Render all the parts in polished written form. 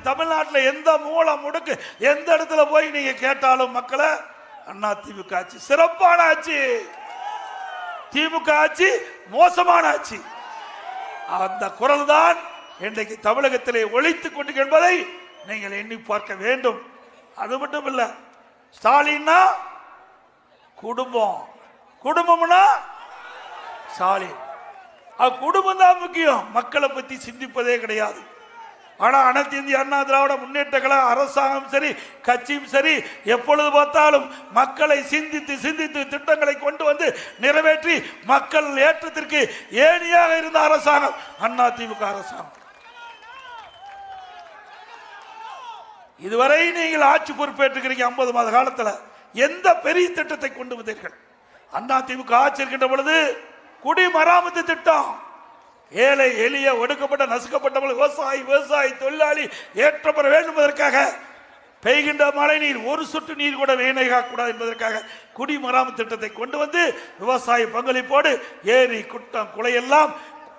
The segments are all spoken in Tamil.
தமிழ்நாட்டில் எந்த மூல முடுக்கு எந்த இடத்துல போய் நீங்க கேட்டாலும் மக்களை அண்ணா திமுக ஆட்சி சிறப்பான ஆட்சி, திமுக ஆட்சி மோசமான ஆட்சி. அந்த குரல் தான் இன்றைக்கு தமிழகத்திலே ஒலித்துக் கொண்டு என்பதை நீங்கள் எண்ணி பார்க்க வேண்டும். அது மட்டும் இல்ல, ஸ்டாலின்னா குடும்பம், குடும்பம்னா ஸ்டாலின். குடும்பம் தான் முக்கியம், மக்களை பத்தி சிந்திப்பதே கிடையாது. ஆனா அனைத்து இந்திய அண்ணா திராவிட முன்னேற்ற கழக அரசாங்கம் சரி, கட்சியும் சரி, எப்பொழுது பார்த்தாலும் மக்களை சிந்தித்து சிந்தித்து திட்டங்களை கொண்டு வந்து நிறைவேற்றி மக்கள் ஏற்றத்திற்கு ஏணியாக இருந்த அரசாங்கம் அண்ணா திமுக அரசாங்கம். இதுவரை நீங்கள் ஆட்சி பொறுப்பேற்றுக்கிறீங்க. 50 மாத காலத்தில் எந்த பெரிய திட்டத்தை கொண்டு வந்தீர்கள்? அண்ணா திமுக ஆட்சி இருக்கின்ற பொழுது குடிமராமத்து திட்டம், ஏழை எளிய ஒடுக்கப்பட்ட நசுக்கப்பட்டவர்கள் விவசாயி தொழிலாளி ஏற்றம் பெற வேண்டும் என்பதற்காக பெய்கின்ற மழை நீர் ஒரு சொட்டு நீர் கூட வீணாகக்கூடாது என்பதற்காக குடிமராமத்து திட்டத்தை கொண்டு வந்து விவசாய பங்களிப்போடு ஏரி குட்டம் குளையெல்லாம்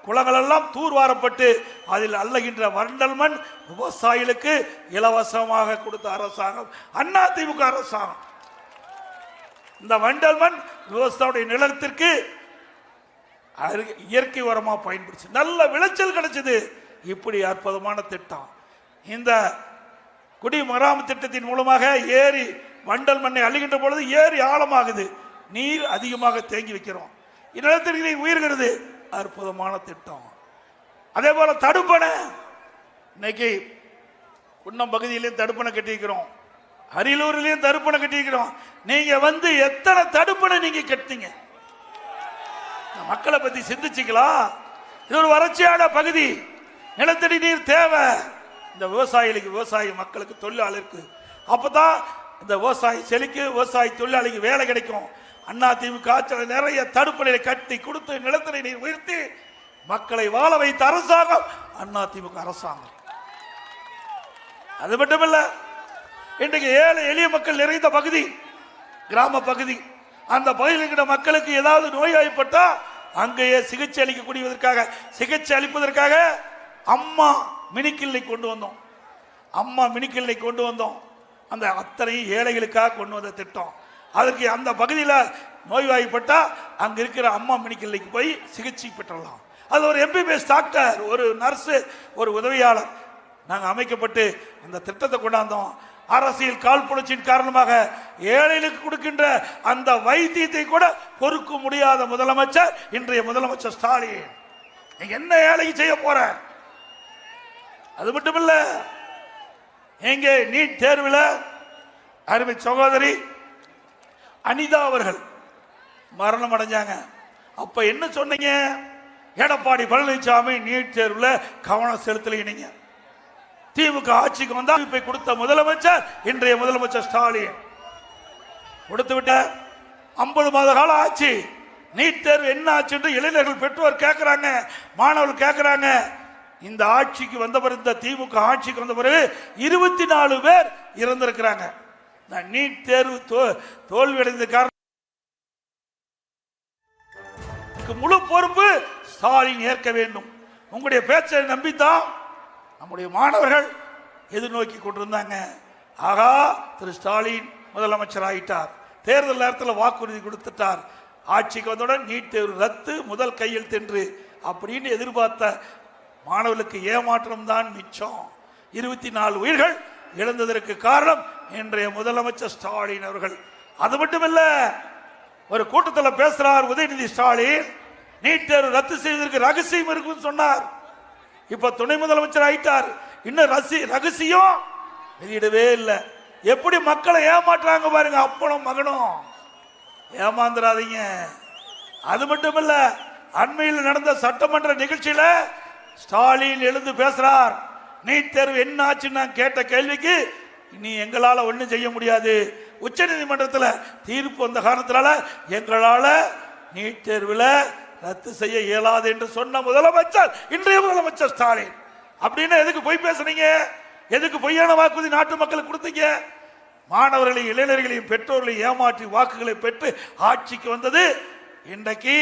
குளங்கள் எல்லாம் தூர்வாரப்பட்டு அதில் அள்ளுகின்ற வண்டல் மண் விவசாயிகளுக்கு இலவசமாக கொடுத்த அரசாங்கம் அண்ணா திமுக அரசாங்கம். இந்த வண்டல் மண் விவசாயியுடைய நிலத்திற்கு இயற்கை உரமா பயன்படுத்தி நல்ல விளைச்சல் கிடைச்சது. இப்படி அற்புதமான திட்டம். இந்த குடிமராமத்து திட்டத்தின் மூலமாக ஏரி வண்டல் மண்ணை அள்ளுகின்ற பொழுது ஏரி ஆழமாகுது, நீர் அதிகமாக தேங்கி வைக்கிறோம், நிலத்திற்கு உயிர்கிறது. அற்புதமான திட்டம். அதே போல தடுப்பணை, இன்னைக்கு குன்னம் பகுதியிலையும் தடுப்பணை கட்டியிருக்கிறோம், அரியலூரிலையும் தடுப்பணை கட்டியிருக்கிறோம். நீங்க வந்து எத்தனை தடுப்பணை நீங்க கட்டிங்க? மக்களை பத்தி சிந்திச்சிங்களா? இது ஒரு வறட்சியான பகுதி, நிலத்தடி நீர் தேவை. இந்த விவசாயிகளுக்கு, விவசாய மக்களுக்கு, தொழிலாளருக்கு அப்பதான் இந்த விவசாயி செழிக்கு, விவசாய தொழிலாளிக்கு வேலை கிடைக்கும். அண்ணா திமுக ஆட்சியில் நிறைய தடுப்பணையை கட்டி கொடுத்து நிலத்தடி நீர் உயர்த்தி மக்களை வாழ வைத்த அரசாங்கம் அண்ணா திமுக அரசாங்கம். அது மட்டுமல்ல, இன்றைக்கு ஏழை எளிய மக்கள் நிறைந்த பகுதி, கிராம பகுதி, அந்த பகுதியில் இருக்கிற மக்களுக்கு ஏதாவது நோய்வாய்ப்பட்டா அங்கேயே சிகிச்சை அளிக்கக்கூடியதற்காக, சிகிச்சை அளிப்பதற்காக அம்மா மினிக்கிள்ளை கொண்டு வந்தோம். அம்மா மினிக்கிள்ளை கொண்டு வந்தோம். அந்த அத்தனை ஏழைகளுக்காக கொண்டு வந்த திட்டம். அதற்கு அந்த பகுதியில் நோய்வாய்ப்பட்டா அங்க இருக்கிற அம்மா மினிக்கிள்ளைக்கு போய் சிகிச்சை பெற்றலாம். அது ஒரு எம்பிபிஎஸ் டாக்டர், ஒரு நர்ஸு, ஒரு உதவியாளர் நாங்கள் அமைக்கப்பட்டு அந்த திட்டத்தை கொண்டாந்தோம். அரசியல் காழ்ப்புணர்ச்சியின் காரணமாக ஏழைகளுக்கு கொடுக்கின்ற அந்த வைத்தியத்தை கூட பொறுக்க முடியாத முதலமைச்சர் இன்றைய முதலமைச்சர் ஸ்டாலின். நீங்க என்ன ஏழைக்கு செய்ய போற? அது மட்டுமில்ல, எங்கே நீட் தேர்வில் அருமை சகோதரி அனிதா அவர்கள் மரணம் அடைஞ்சாங்க. அப்ப என்ன சொன்னீங்க? எடப்பாடி பழனிசாமி நீட் தேர்வில் கவனம் செலுத்தலீங்க. திமுக ஆட்சிக்கு வந்தா கொடுத்த முதலமைச்சர் இன்றைய முதலமைச்சர் ஸ்டாலின் கொடுத்து விட்ட 50 மாத கால ஆட்சி. நீட் தேர்வு என்ன ஆச்சு என்று இளைஞர்கள், பெற்றோர் கேட்கிறாங்க, மாணவர்கள் கேட்கிறாங்க. இந்த ஆட்சிக்கு வந்த பிறகு, இந்த திமுக ஆட்சிக்கு வந்த பிறகு 24 பேர் இறந்திருக்கிறாங்க. நீட் தேர்வு தோல்வியடைந்த காரணம் முழு பொறுப்பு ஸ்டாலின் ஏற்க வேண்டும். உங்களுடைய பேச்சை நம்பித்தான் நம்முடைய மாணவர்கள் எதிர்நோக்கி கொண்டிருந்தாங்க. ஆகா, திரு ஸ்டாலின் முதலமைச்சர் ஆயிட்டார், தேர்தல் நேரத்தில் வாக்குறுதி கொடுத்துட்டார், ஆட்சிக்கு வந்தவுடன் நீட் தேர்வு ரத்து, முதல் கையெழுத்து என்று அப்படின்னு எதிர்பார்த்த மாணவர்களுக்கு ஏமாற்றம் தான் மிச்சம். 24 உயிர்கள் இழந்ததற்கு காரணம் இன்றைய முதலமைச்சர் ஸ்டாலின் அவர்கள். அது மட்டுமல்ல, ஒரு கூட்டத்தில் பேசுறார் உதயநிதி ஸ்டாலின், நீட் தேர்வு ரத்து செய்வதற்கு ரகசியம் இருக்குன்னு சொன்னார். இப்ப துணை முதலமைச்சர் ஆயிட்டார், இன்னும் ரகசியம் வெளியிடவே இல்லை. எப்படி மக்களை ஏமாற்றுறாங்க பாருங்க, அப்பனும் மகனும். ஏமாந்துடாதீங்க. அது மட்டுமல்ல, அண்மையில் நடந்த சட்டமன்ற நிகழ்ச்சியில ஸ்டாலின் எழுந்து பேசுறார். நீட் தேர்வு என்ன ஆச்சுன்னு நான் கேட்ட கேள்விக்கு, இனி எங்களால ஒன்றும் செய்ய முடியாது, உச்ச நீதிமன்றத்தில் தீர்ப்பு வந்த காரணத்தினால எங்களால நீட் தேர்வில் ரத்து செய்ய இயலாது என்று சொன்ன முதலமைச்சர் இன்றைய முதலமைச்சர் ஸ்டாலின். அப்படின்னு எதுக்கு போய் பேசுறீங்க? எதுக்கு பொய்யான வாக்குறுதி நாட்டு மக்களுக்கு கொடுத்தீங்க? மாணவர்களையும் இளைஞர்களையும் பெற்றோர்களையும் ஏமாற்றி வாக்குகளை பெற்று ஆட்சிக்கு வந்தது இன்றைக்கு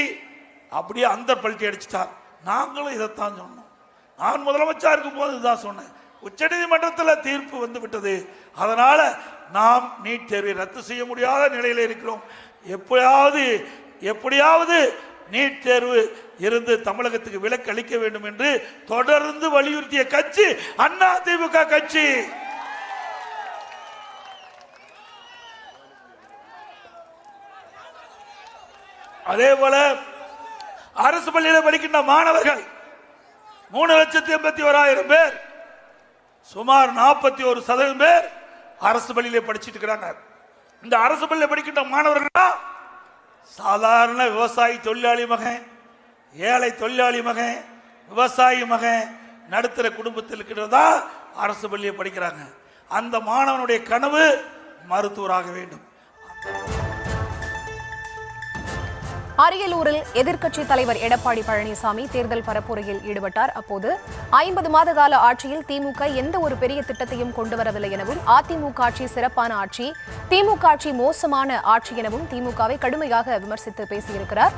அப்படியே அந்த பல்ட்டி அடிச்சிட்டார். நாங்களும் இதைத்தான் சொன்னோம். நான் முதலமைச்சர் இருக்கும் போது இதுதான் சொன்னேன். உச்சநீதிமன்றத்தில் தீர்ப்பு வந்து விட்டது. அதனால நாம் நீட் தேர்வை ரத்து செய்ய முடியாத நிலையில் இருக்கிறோம். எப்படியாவது நீட் தேர்வு இருந்து தமிழகத்துக்கு விலக்கு அளிக்க வேண்டும் என்று தொடர்ந்து வலியுறுத்திய கட்சி அதிமுக கட்சி. அதே போல அரசு பள்ளியில் படிக்கின்ற மாணவர்கள் 3,81,000 பேர், சுமார் 41% பேர் அரசு பள்ளியிலே படிச்சுட்டு இருக்கிறாங்க. இந்த அரசு பள்ளியில் படிக்கின்ற மாணவர்கள் சாதாரண விவசாயி தொழிலாளி மகன், ஏழை தொழிலாளி மகன், விவசாயி மகன், நடுத்தர குடும்பத்தில் இருக்கிறதா அரசு பள்ளியை படிக்கிறாங்க. அந்த மாணவனுடைய கனவு மருத்துவராக வேண்டும். அரியலூரில் எதிர்க்கட்சித் தலைவர் எடப்பாடி பழனிசாமி தேர்தல் பரப்புரையில் ஈடுபட்டார். அப்போது 50 மாத கால ஆட்சியில் திமுக எந்த ஒரு பெரிய திட்டத்தையும் கொண்டு வரவில்லை எனவும், அதிமுக ஆட்சி சிறப்பான ஆட்சி, திமுக ஆட்சி மோசமான ஆட்சி எனவும் திமுகவை கடுமையாக விமர்சித்து பேசியிருக்கிறார்.